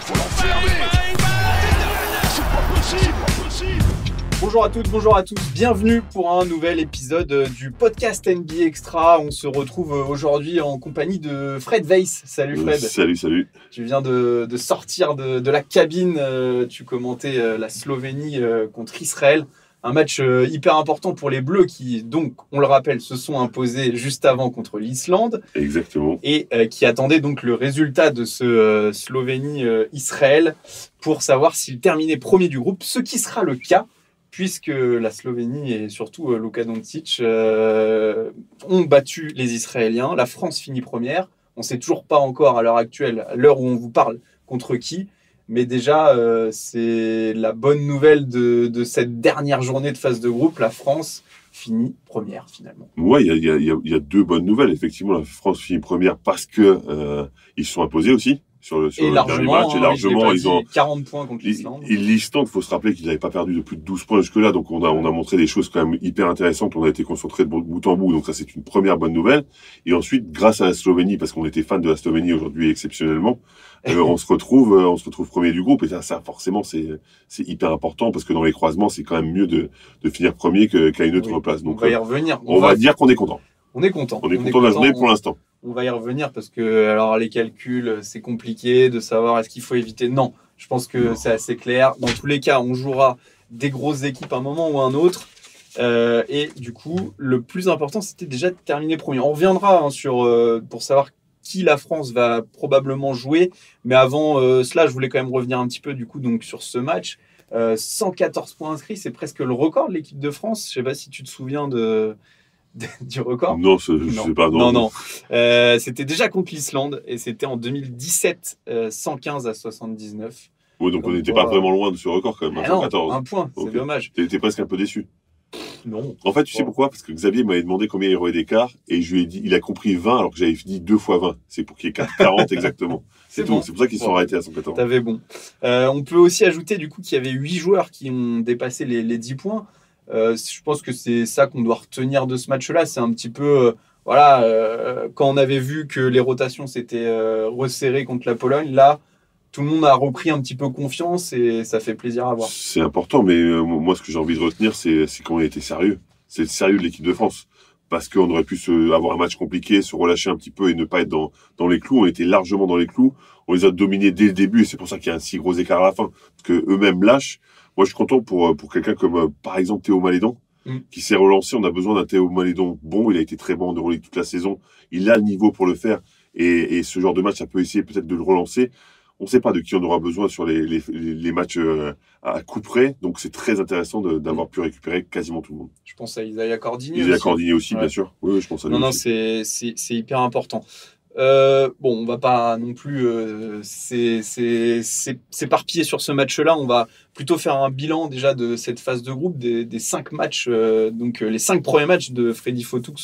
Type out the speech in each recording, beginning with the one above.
faut l'enfermer. C'est pas possible. Bonjour à toutes, bonjour à tous, bienvenue pour un nouvel épisode du podcast NBA Extra. On se retrouve aujourd'hui en compagnie de Fred Weiss. Salut Fred. Salut. Tu viens de sortir de la cabine, tu commentais la Slovénie contre Israël. Un match hyper important pour les Bleus qui, donc, on le rappelle, se sont imposés juste avant contre l'Islande. Exactement. Et qui attendaient donc le résultat de ce Slovénie-Israël pour savoir s'ils terminaient premier du groupe, ce qui sera le cas, puisque la Slovénie et surtout Luka Doncic ont battu les Israéliens. La France finit première. On ne sait toujours pas encore à l'heure actuelle, à l'heure où on vous parle, contre qui. Mais déjà, c'est la bonne nouvelle de cette dernière journée de phase de groupe. La France finit première, finalement. Ouais, il y a deux bonnes nouvelles. Effectivement, la France finit première parce que ils se sont imposés aussi sur le dernier match. Et largement, ils ont 40 points contre l'Islande. L'Islande, il faut se rappeler qu'ils n'avaient pas perdu de plus de 12 points jusque-là. Donc, on a montré des choses quand même hyper intéressantes. On a été concentrés de bout en bout. Donc, ça, c'est une première bonne nouvelle. Et ensuite, grâce à la Slovénie, parce qu'on était fan de la Slovénie aujourd'hui exceptionnellement, on se retrouve premier du groupe. Et ça forcément, c'est hyper important parce que dans les croisements, c'est quand même mieux de finir premier qu'à une autre place. Donc, on va y revenir. On va dire qu'on est content. On est content. On est content de la journée pour l'instant. On va y revenir parce que alors les calculs, c'est compliqué de savoir est-ce qu'il faut éviter. Non, je pense que c'est assez clair. Dans tous les cas, on jouera des grosses équipes à un moment ou à un autre. Et du coup, le plus important, c'était déjà de terminer premier. On reviendra pour savoir qui la France va probablement jouer. Mais avant cela, je voulais quand même revenir un petit peu du coup donc sur ce match. 114 points inscrits, c'est presque le record de l'équipe de France. Je ne sais pas si tu te souviens du record. Non, je ne sais pas. Non. C'était déjà contre l'Islande et c'était en 2017, 115 à 79. Oui, donc on n'était pas vraiment loin de ce record quand même. 114. Un point, c'est dommage. Tu étais presque un peu déçu. Non. En fait, tu sais pourquoi ? Parce que Xavier m'avait demandé combien il y aurait d'écart et je lui ai dit, il a compris 20 alors que j'avais dit 2 fois 20. C'est pour qu'il y ait 40 exactement. C'est tout. Bon. C'est pour ça qu'ils se sont arrêtés à 114. T'avais bon. On peut aussi ajouter du coup qu'il y avait 8 joueurs qui ont dépassé les 10 points. Je pense que c'est ça qu'on doit retenir de ce match-là. C'est un petit peu, quand on avait vu que les rotations s'étaient resserrées contre la Pologne, là, tout le monde a repris un petit peu confiance et ça fait plaisir à voir. C'est important, mais moi, ce que j'ai envie de retenir, c'est quand on a été sérieux. C'est le sérieux de l'équipe de France. Parce qu'on aurait pu avoir un match compliqué, se relâcher un petit peu et ne pas être dans les clous. On était largement dans les clous. On les a dominés dès le début et c'est pour ça qu'il y a un si gros écart à la fin. Parce qu'eux-mêmes lâchent. Moi, je suis content pour quelqu'un comme, par exemple, Théo Malédon, qui s'est relancé. On a besoin d'un Théo Malédon bon. Il a été très bon en Euroleague toute la saison. Il a le niveau pour le faire. Et ce genre de match, ça peut essayer peut-être de le relancer. On ne sait pas de qui on aura besoin sur les matchs à coup près. Donc, c'est très intéressant d'avoir pu récupérer quasiment tout le monde. Je pense à Isaiah Cordini. Isaiah Cordini aussi, bien sûr. Oui, je pense à lui aussi. C'est hyper important. On va pas non plus s'éparpiller sur ce match-là. On va plutôt faire un bilan déjà de cette phase de groupe, des 5 matchs, les 5 premiers matchs de Freddy Fotoux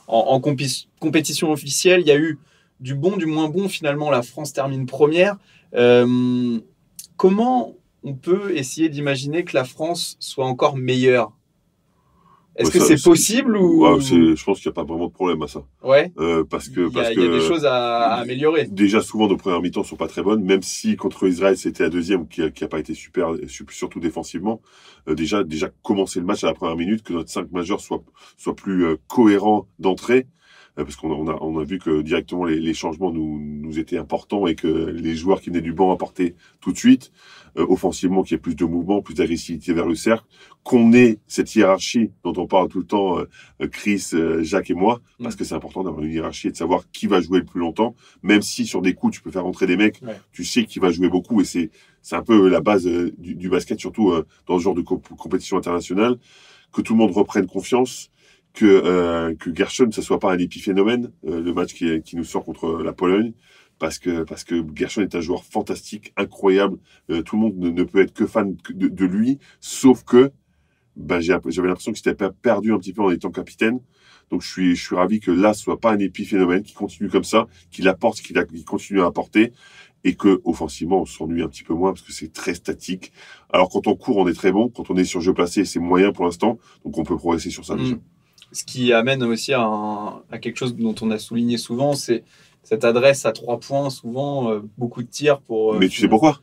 en compétition officielle. Il y a eu du bon, du moins bon. Finalement, la France termine première. Comment on peut essayer d'imaginer que la France soit encore meilleure ? Est-ce que c'est possible ou... Je pense qu'il n'y a pas vraiment de problème à ça. Ouais. Parce que il y a des choses à améliorer. Déjà, souvent, nos premières mi-temps sont pas très bonnes, même si contre Israël, c'était la deuxième qui a pas été super, surtout défensivement. Déjà, commencer le match à la première minute, que notre 5 majeur soit plus cohérent d'entrée. Parce qu'on a vu que directement les changements nous étaient importants et que les joueurs qui venaient du banc apportaient tout de suite, offensivement, qu'il y ait plus de mouvement, plus d'agressivité vers le cercle, qu'on ait cette hiérarchie dont on parle tout le temps, Chris, Jacques et moi, parce que c'est important d'avoir une hiérarchie et de savoir qui va jouer le plus longtemps, même si sur des coups tu peux faire rentrer des mecs, tu sais qui va jouer beaucoup et c'est un peu la base du basket, surtout dans ce genre de compétition internationale, que tout le monde reprenne confiance. Que Gershon, ça soit pas un épiphénomène, le match qui nous sort contre la Pologne, parce que Gershon est un joueur fantastique, incroyable. Tout le monde ne peut être que fan de lui, sauf que j'avais l'impression qu'il s'était perdu un petit peu en étant capitaine. Donc je suis ravi que là ce soit pas un épiphénomène, qu'il continue comme ça, qu'il apporte ce qu'il continue à apporter. Et que offensivement on s'ennuie un petit peu moins parce que c'est très statique. Alors quand on court on est très bon, quand on est sur jeu placé c'est moyen pour l'instant, donc on peut progresser sur ça déjà. Ce qui amène aussi à quelque chose dont on a souligné souvent, c'est cette adresse à 3 points, souvent beaucoup de tirs pour. Mais tu sais pourquoi?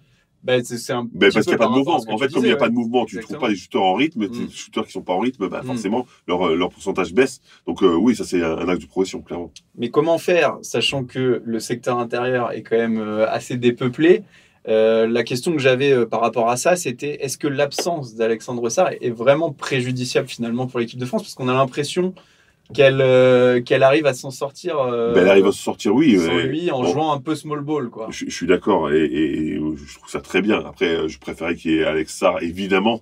C'est un parce qu'il n'y a pas de mouvement. En fait, comme il n'y a pas de mouvement, tu ne trouves Exactement. pas des shooters en rythme. Les shooters qui ne sont pas en rythme, forcément, leur pourcentage baisse. Donc oui, ça c'est un axe de progression, clairement. Mais comment faire, sachant que le secteur intérieur est quand même assez dépeuplé? La question que j'avais par rapport à ça, c'était est-ce que l'absence d'Alexandre Sarr est vraiment préjudiciable finalement pour l'équipe de France? Parce qu'on a l'impression qu'elle arrive à s'en sortir. Elle arrive à s'en sortir, oui. Sans lui, en jouant un peu small ball, quoi. Je suis d'accord et je trouve ça très bien. Après, je préférais qu'il y ait Alex Sarr, évidemment,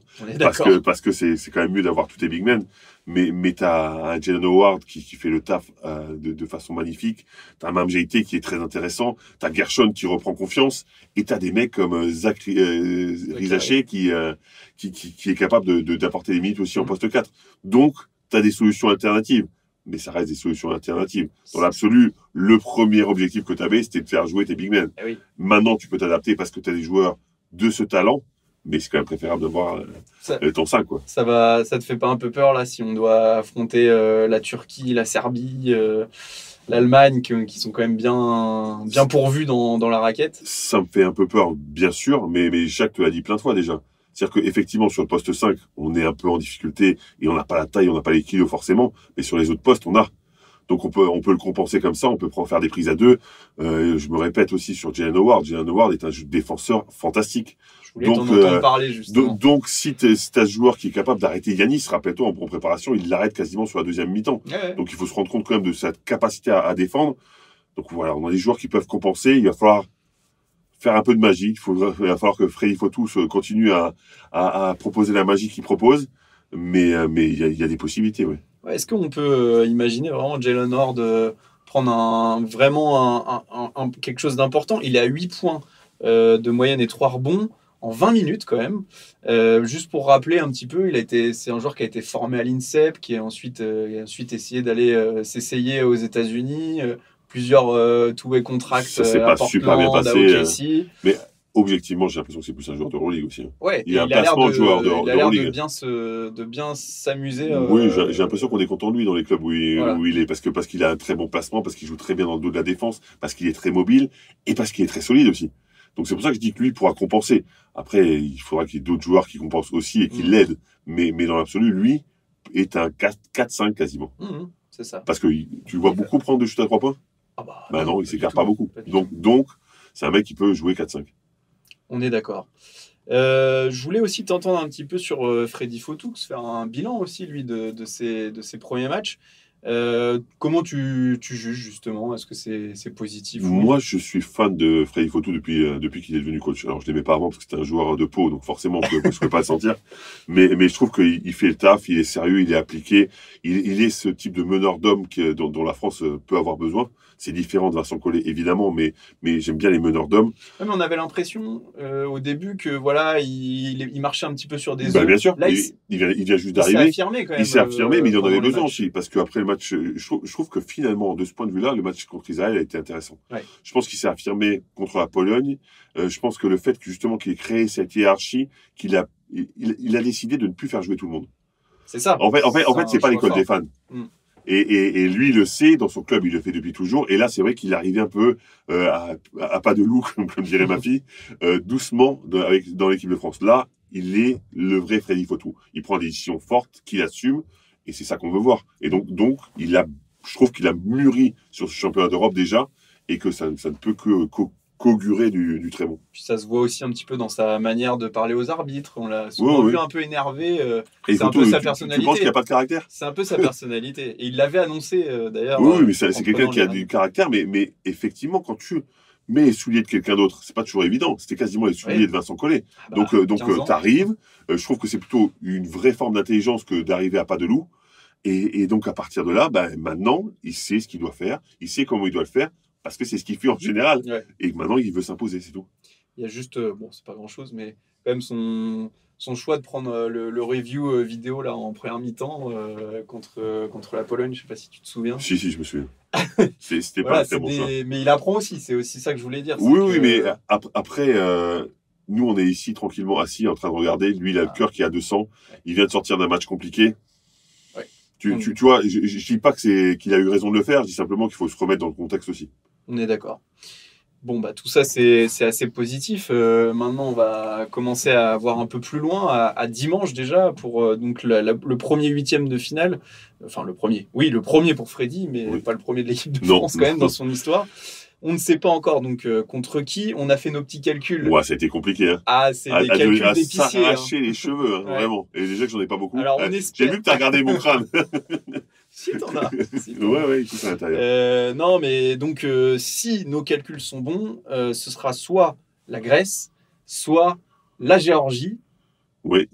parce que c'est quand même mieux d'avoir tous tes big men. Mais t'as un Jalen Howard qui fait le taf de façon magnifique. T'as un Mam JT qui est très intéressant. T'as Gershon qui reprend confiance. Et t'as des mecs comme Zach Rizaché qui est capable d'apporter des minutes aussi en poste 4. Donc, t'as des solutions alternatives. Mais ça reste des solutions alternatives. Dans l'absolu, le premier objectif que tu avais, c'était de faire jouer tes big men. Oui. Maintenant, tu peux t'adapter parce que tu as des joueurs de ce talent, mais c'est quand même préférable d'avoir ton 5. Quoi. Ça te fait pas un peu peur, là, si on doit affronter la Turquie, la Serbie, l'Allemagne, qui sont quand même bien pourvus dans la raquette? Ça me fait un peu peur, bien sûr, mais Jacques te l'a dit plein de fois déjà. C'est-à-dire qu'effectivement, sur le poste 5, on est un peu en difficulté et on n'a pas la taille, on n'a pas les kilos forcément, mais sur les autres postes, on a. Donc on peut le compenser comme ça, on peut faire des prises à 2. Je me répète aussi sur Jalen Howard. Jalen Howard est un défenseur fantastique. Je voulais t'en entendre parler, justement. Donc si tu as ce joueur qui est capable d'arrêter Yanis, rappelle-toi, en préparation, il l'arrête quasiment sur la deuxième mi-temps. Ouais. Donc il faut se rendre compte quand même de sa capacité à défendre. Donc voilà, on a des joueurs qui peuvent compenser. Il va falloir faire un peu de magie. Il va falloir que Freddy Fotou continue à proposer la magie qu'il propose. Mais il y a des possibilités, oui. Ouais, est-ce qu'on peut imaginer vraiment Jalen Howard prendre vraiment quelque chose d'important? Il est à 8 points de moyenne et 3 rebonds en 20 minutes quand même. Juste pour rappeler un petit peu, c'est un joueur qui a été formé à l'INSEP, qui a ensuite essayé d'aller s'essayer aux États-Unis. Plusieurs two-way contracts. Ça s'est pas super bien passé. Mais objectivement, j'ai l'impression que c'est plus un joueur de Euroleague aussi. Ouais, il a un placement de joueur de Euroleague. De bien s'amuser. Oui, j'ai l'impression qu'on est content de lui dans les clubs où il est. Parce qu'il a un très bon placement, parce qu'il joue très bien dans le dos de la défense, parce qu'il est très mobile et parce qu'il est très solide aussi. Donc c'est pour ça que je dis que lui pourra compenser. Après, il faudra qu'il y ait d'autres joueurs qui compensent aussi et qui l'aident. Mais dans l'absolu, lui est un 4-5 quasiment. C'est ça. Parce que tu vois beaucoup prendre de shoot à 3 points. Non, il s'écarte pas beaucoup. Donc, c'est un mec qui peut jouer 4-5. On est d'accord. Je voulais aussi t'entendre un petit peu sur Freddy Fotou, faire un bilan aussi, lui, de ses premiers matchs. Comment tu juges, justement? Est-ce que c'est positif? Moi, je suis fan de Freddy Fotou depuis qu'il est devenu coach. Alors, je ne l'aimais pas avant parce que c'était un joueur de Pau, donc forcément, je ne pouvais pas le sentir. Mais je trouve qu'il fait le taf, il est sérieux, il est appliqué. Il est ce type de meneur d'homme dont la France peut avoir besoin. C'est différent de Vincent Collet, évidemment, mais j'aime bien les meneurs d'hommes. Ouais, mais on avait l'impression au début que voilà, il marchait un petit peu sur des œufs. Bien sûr, là, il vient juste d'arriver. Il s'est affirmé quand même. Il s'est affirmé, mais il en avait besoin aussi. Parce qu'après le match, je trouve que finalement, de ce point de vue-là, le match contre Israël a été intéressant. Ouais. Je pense qu'il s'est affirmé contre la Pologne. Je pense que le fait justement qu'il ait créé cette hiérarchie, il a décidé de ne plus faire jouer tout le monde. C'est ça. En fait, c'est pas l'école des fans. Et lui, il le sait, dans son club, il le fait depuis toujours. Et là, c'est vrai qu'il arrivait un peu à pas de loup, comme dirait ma fille, doucement dans l'équipe de France. Là, il est le vrai Freddy Fotou. Il prend des décisions fortes, qu'il assume, et c'est ça qu'on veut voir. Et donc je trouve qu'il a mûri sur ce championnat d'Europe déjà, et que ça ne peut qu'augurer du très bon. Puis ça se voit aussi un petit peu dans sa manière de parler aux arbitres. On l'a souvent vu un peu énervé. C'est un peu sa personnalité. Tu penses qu'il n'y a pas de caractère? C'est un peu sa personnalité. Et il l'avait annoncé d'ailleurs. Oui, mais c'est quelqu'un qui a du caractère. Mais effectivement, quand tu mets les souliers de quelqu'un d'autre, c'est pas toujours évident. C'était quasiment les souliers de Vincent Collet. Donc tu arrives. Je trouve que c'est plutôt une vraie forme d'intelligence que d'arriver à pas de loup. Et donc à partir de là, maintenant, il sait ce qu'il doit faire. Il sait comment il doit le faire. Parce que c'est ce qu'il fait en général. Ouais. Et maintenant, il veut s'imposer, c'est tout. Il y a juste, c'est pas grand-chose, mais quand même son choix de prendre le review vidéo là, en première mi-temps contre la Pologne, je sais pas si tu te souviens. Si, je me souviens. C'était voilà, pas un très bon choix. Mais il apprend aussi, c'est aussi ça que je voulais dire. Oui, mais après, nous, on est ici tranquillement assis en train de regarder. Lui, il a le cœur qui est à 200. Ouais. Il vient de sortir d'un match compliqué. Tu vois, je dis pas qu'il a eu raison de le faire, je dis simplement qu'il faut se remettre dans le contexte aussi. On est d'accord. Bon, bah, tout ça, c'est assez positif. Maintenant, on va commencer à voir un peu plus loin, à dimanche déjà, pour donc le premier huitième de finale. Enfin, le premier. Oui, le premier pour Freddy, mais Oui. pas le premier de l'équipe de Non, France quand même dans son histoire. On ne sait pas encore donc contre qui. On a fait nos petits calculs. Ouais, ça a été compliqué. Hein. Ah, c'est des calculs À d'épicier. s'arracher les cheveux, hein, Ouais. vraiment. Et déjà que j'en ai pas beaucoup. Alors, on J'ai espère. vu que tu as regardé mon crâne. Si, t'en as. Si, t'en as. Ouais, tout à l'intérieur. Non, mais donc, si nos calculs sont bons, ce sera soit la Grèce, soit la Géorgie. Oui,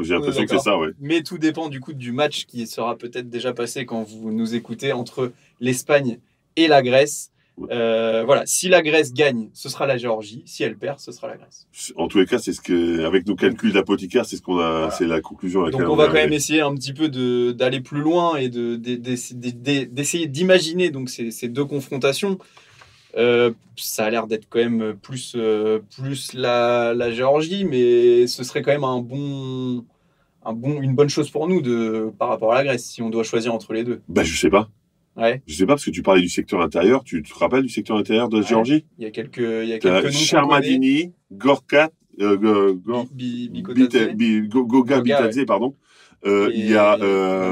j'ai l'impression que c'est ça, ouais. Mais tout dépend du coup du match qui sera peut-être déjà passé quand vous nous écoutez entre l'Espagne et la Grèce. Voilà, si la Grèce gagne, ce sera la Géorgie. Si elle perd, ce sera la Grèce. En tous les cas, c'est ce que, avec nos calculs d'apothicaire, c'est ce qu'on a, Voilà. c'est la conclusion à laquelle Donc on va est quand même arrivé. essayer un petit peu d'aller plus loin et d'essayer d'imaginer donc ces deux confrontations. Ça a l'air d'être quand même plus la Géorgie, mais ce serait quand même une bonne chose pour nous par rapport à la Grèce si on doit choisir entre les deux. Bah, je sais pas. Ouais. Je sais pas parce que tu parlais du secteur intérieur. Tu te rappelles du secteur intérieur de la Ouais. Géorgie? Il y a quelques noms qu'on connaît. Shermadini, Goga Bikotadze. Bitadze, pardon. Il y a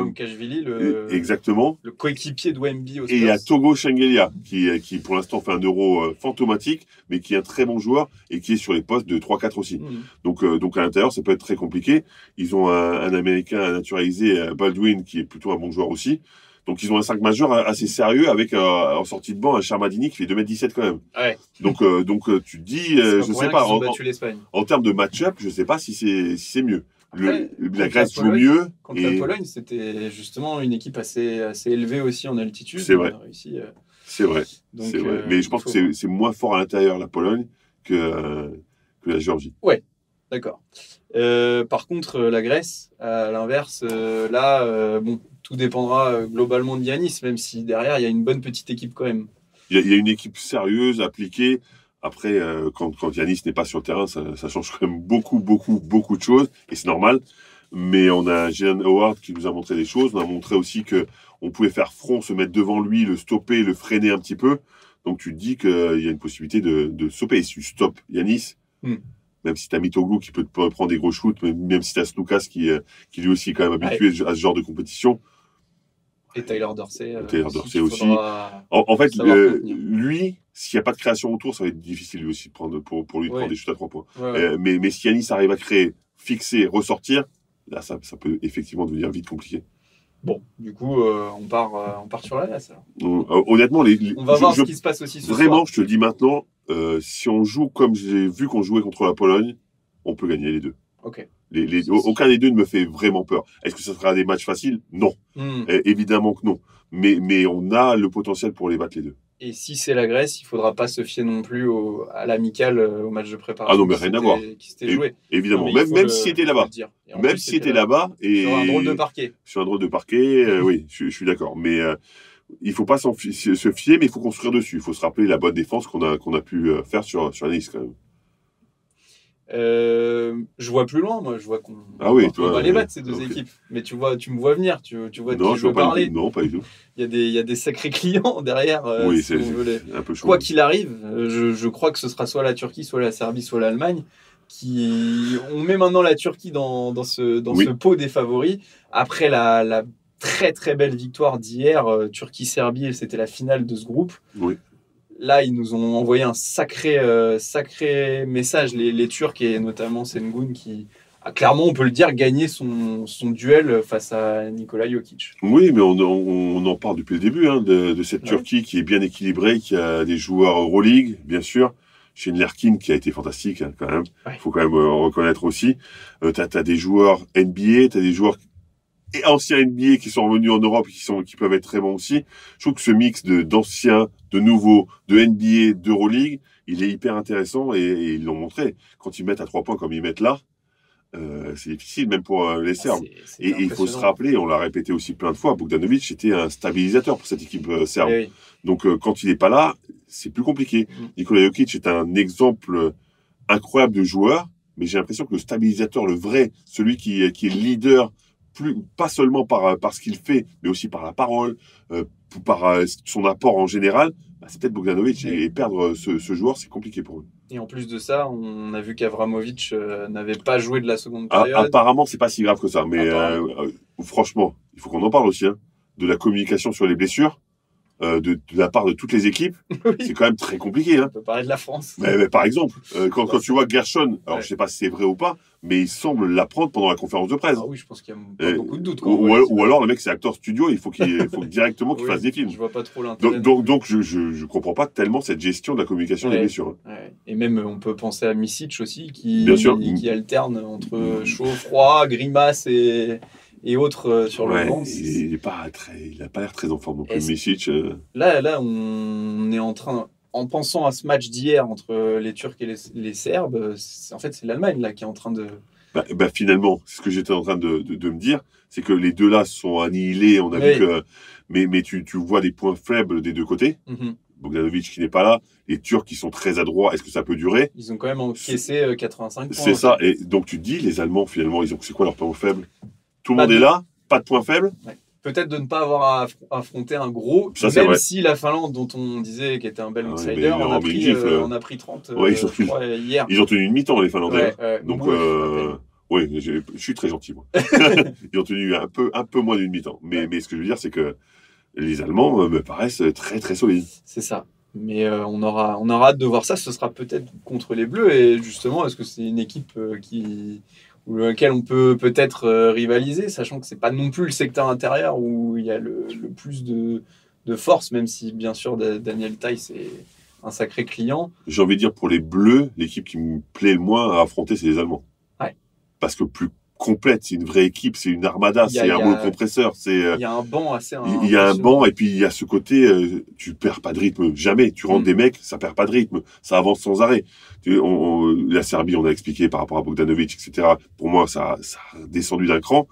Mukashvili, exactement. le coéquipier de Wemby au Et il y a Spurs. Togo Shengelia qui pour l'instant fait un euro fantomatique, mais qui est un très bon joueur et qui est sur les postes de 3-4 aussi. Donc à l'intérieur, ça peut être très compliqué. Ils ont un Américain naturalisé, Baldwin, qui est plutôt un bon joueur aussi. Donc ils ont un 5 majeur assez sérieux avec en sortie de banc un Shermadini qui fait 2m17 quand même. Ouais. Donc tu te dis, je sais pas, Ils ont battu l'Espagne. en termes de match-up, je sais pas si c'est mieux. Après, La Grèce joue mieux. Contre la Pologne, c'était justement une équipe assez élevée aussi en altitude. C'est vrai. On a réussi, C'est vrai. donc, C'est vrai. Mais je pense que c'est moins fort à l'intérieur, la Pologne, que la Géorgie. D'accord. Par contre, la Grèce, à l'inverse, là, bon, tout dépendra globalement de Yanis, même si derrière, il y a une bonne petite équipe quand même. Il y a une équipe sérieuse, appliquée. Après, quand Yanis n'est pas sur le terrain, ça change quand même beaucoup de choses. Et c'est normal. Mais on a Jalen Howard qui nous a montré des choses. On a montré aussi qu'on pouvait faire front, se mettre devant lui, le stopper, le freiner un petit peu. Donc tu te dis qu'il y a une possibilité de stopper. Et si tu stoppes Yanis, même si tu as Mitoglou qui peut te prendre des gros shoots, même si tu as Snoukas qui lui aussi est quand même habitué à ce genre de compétition. Et Tyler Dorsey. Aussi. En fait, lui, s'il n'y a pas de création autour, ça va être difficile lui aussi pour lui de prendre des shoots à 3 points. Ouais. Mais si Yanis arrive à créer, fixer, ressortir, là, ça peut effectivement devenir vite compliqué. Bon, du coup, on part sur la Grèce. Honnêtement, on va voir ce qui se passe aussi ce vraiment, soir. je te le dis maintenant, si on joue comme j'ai vu qu'on jouait contre la Pologne, on peut gagner les deux. Ok. Aucun des deux ne me fait vraiment peur. Est-ce que ça sera des matchs faciles? Non. Évidemment que non. Mais on a le potentiel pour les battre les deux. Et si c'est la Grèce, il ne faudra pas se fier non plus à l'amical, au match de préparation. Ah non, mais rien à voir. Qui s'était joué. Évidemment, même s'il était là-bas. Même s'il était là-bas. Sur un drôle de parquet. Sur un drôle de parquet, oui, je suis d'accord. Mais il ne faut pas se fier, mais il faut construire dessus. Il faut se rappeler la bonne défense qu'on a pu faire sur Nice quand même. Je vois plus loin, moi. Je vois qu'on va les battre, ces deux équipes. Mais tu me vois venir. Tu vois de non, qui je veux parler. Non, pas du tout. Il y a des sacrés clients derrière. Oui, si c'est un peu chaud. Quoi qu'il arrive, je crois que ce sera soit la Turquie, soit la Serbie, soit l'Allemagne. On met maintenant la Turquie dans ce pot des favoris. Après la très très belle victoire d'hier, Turquie-Serbie, c'était la finale de ce groupe. Oui. Là, ils nous ont envoyé un sacré message, les Turcs, et notamment Sengun, qui a clairement, on peut le dire, gagné son duel face à Nikola Jokic. Oui, mais on en parle depuis le début de cette Turquie qui est bien équilibrée, qui a des joueurs Euroleague, bien sûr. Chez Larkin qui a été fantastique quand même. Il faut quand même reconnaître aussi. Tu as des joueurs NBA, tu as des joueurs anciens NBA qui sont revenus en Europe et qui peuvent être très bons aussi. Je trouve que ce mix d'anciens, de nouveaux, de NBA, d'Euroleague, il est hyper intéressant et ils l'ont montré. Quand ils mettent à 3 points comme ils mettent là, c'est difficile même pour les Serbes. Et il faut se rappeler, on l'a répété aussi plein de fois, Bogdanovic était un stabilisateur pour cette équipe serbe. Oui. Donc quand il n'est pas là, c'est plus compliqué. Nikola Jokic est un exemple incroyable de joueur, mais j'ai l'impression que le stabilisateur, le vrai, celui qui est leader, pas seulement par ce qu'il fait, mais aussi par la parole, par son apport en général, bah, c'est peut-être Bogdanovic. Et perdre ce joueur, c'est compliqué pour eux. Et en plus de ça, on a vu qu'Avramovic n'avait pas joué de la seconde période. Apparemment, c'est pas si grave que ça. Mais franchement, il faut qu'on en parle aussi. Hein, de la communication sur les blessures. De la part de toutes les équipes, Oui. c'est quand même très compliqué. Hein. On peut parler de la France. Mais par exemple, quand tu vois Gershon, alors Ouais. je sais pas si c'est vrai ou pas, mais il semble l'apprendre pendant la conférence de presse. Ah oui, je pense qu'il y a pas beaucoup de doutes. Ou alors le mec c'est acteur studio, il faut directement qu'il fasse des films. Je vois pas trop l'intérêt. Donc je comprends pas tellement cette gestion de la communication des blessures. Hein. Ouais. Et même on peut penser à Micic aussi qui alterne entre chaud, froid, grimace et autres sur le banc. Il a pas l'air très en forme non plus. Micic. Là, on est en train, en pensant à ce match d'hier entre les Turcs et les Serbes, en fait, c'est l'Allemagne là qui est en train de. Finalement, c'est ce que j'étais en train de me dire, c'est que les deux là sont annihilés. On a vu que, mais tu vois des points faibles des deux côtés. Mm-hmm. Bogdanovic qui n'est pas là, les Turcs qui sont très adroits. Est-ce que ça peut durer? Ils ont quand même encaissé 85 points. C'est ça. Et donc tu te dis, les Allemands finalement, c'est quoi leur point faible? Tout le monde est là, pas de point faible. Ouais. Peut-être de ne pas avoir à affronter un gros, ça, même si la Finlande, dont on disait qu'elle était un bel outsider, on a pris 30 hier. Ils ont tenu une mi-temps, les Finlandais. Donc, oui, je suis très gentil, moi. Ils ont tenu un peu moins d'une mi-temps. Mais ce que je veux dire, c'est que les Allemands me paraissent très, très solides. C'est ça. Mais on aura hâte de voir ça. Ce sera peut-être contre les Bleus. Et justement, est-ce que c'est une équipe ou lequel on peut peut-être rivaliser, sachant que c'est pas non plus le secteur intérieur où il y a le plus de force, même si bien sûr Daniel Theis c'est un sacré client. J'ai envie de dire pour les Bleus, l'équipe qui me plaît le moins à affronter, c'est les Allemands. Ouais. Parce que plus complète, c'est une vraie équipe, c'est une armada, c'est un rouleau compresseur. Il y a un banc assez. Il y a un banc et puis il y a ce côté, tu perds pas de rythme jamais. Tu rentres des mecs, ça perd pas de rythme, ça avance sans arrêt. La Serbie, on a expliqué par rapport à Bogdanovic, etc. Pour moi, ça a descendu d'un cran.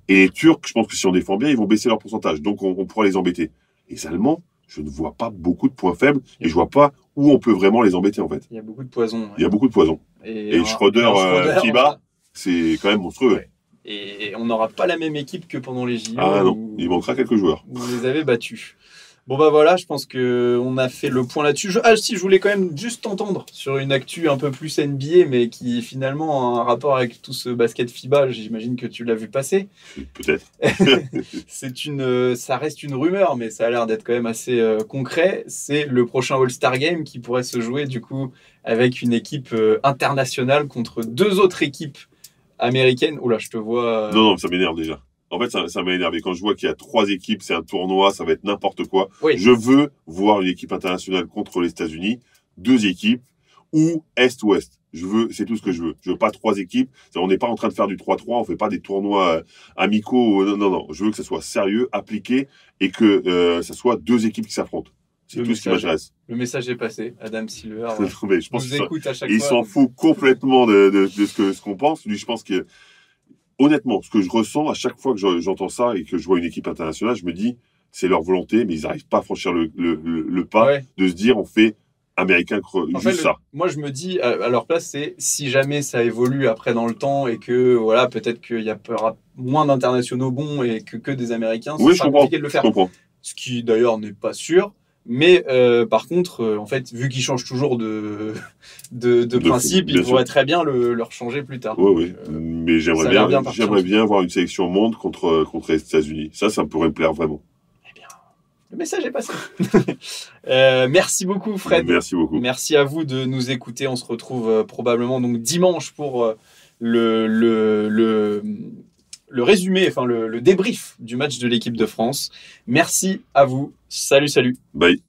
Et les Turcs, je pense que si on défend bien, ils vont baisser leur pourcentage, donc on pourra les embêter. Les Allemands, je ne vois pas beaucoup de points faibles et je vois pas où on peut vraiment les embêter en fait. Il y a beaucoup de poison. Ouais. Il y a beaucoup de poison. Et Schroeder, Fiba. C'est quand même monstrueux. Ouais. Et on n'aura pas la même équipe que pendant les JO. Ah non, il manquera quelques joueurs. Où on les avait battus. Bon bah voilà, je pense qu'on a fait le point là-dessus. Je voulais quand même juste t'entendre sur une actu un peu plus NBA, mais qui finalement a un rapport avec tout ce basket FIBA. J'imagine que tu l'as vu passer. Peut-être. Ça reste une rumeur, mais ça a l'air d'être quand même assez concret. C'est le prochain All-Star Game qui pourrait se jouer du coup avec une équipe internationale contre deux autres équipes américaine. Oula, je te vois. Non, ça m'énerve déjà. En fait, ça m'a énervé. Quand je vois qu'il y a 3 équipes, c'est un tournoi, ça va être n'importe quoi. Oui. Je veux voir une équipe internationale contre les États-Unis, 2 équipes, ou Est-Ouest. C'est tout ce que je veux. Je veux pas 3 équipes. On n'est pas en train de faire du 3-3, on fait pas des tournois amicaux. Non. Je veux que ça soit sérieux, appliqué, et que ça soit 2 équipes qui s'affrontent. C'est tout ce qui m'intéresse. Le message est passé. Adam Silver. Mais je pense il s'en fout complètement de ce qu'on pense. Lui, je pense que, honnêtement, ce que je ressens à chaque fois que j'entends ça et que je vois une équipe internationale, je me dis, c'est leur volonté, mais ils n'arrivent pas à franchir le pas de se dire, on fait américain juste ça. Moi, je me dis, à leur place, c'est si jamais ça évolue après dans le temps et que, voilà, peut-être qu'il y aura moins d'internationaux bons et que des Américains, oui, c'est compliqué de le faire. Je comprends. Ce qui, d'ailleurs, n'est pas sûr. Mais par contre, en fait, vu qu'ils changent toujours de principe, ils pourraient très bien leur changer plus tard. Oui. Mais j'aimerais bien voir une sélection monde contre les États-Unis. Ça me pourrait me plaire vraiment. Eh bien, le message est passé. Merci beaucoup, Fred. Merci beaucoup. Merci à vous de nous écouter. On se retrouve probablement donc dimanche pour le résumé, enfin le débrief du match de l'équipe de France. Merci à vous. Salut. Bye.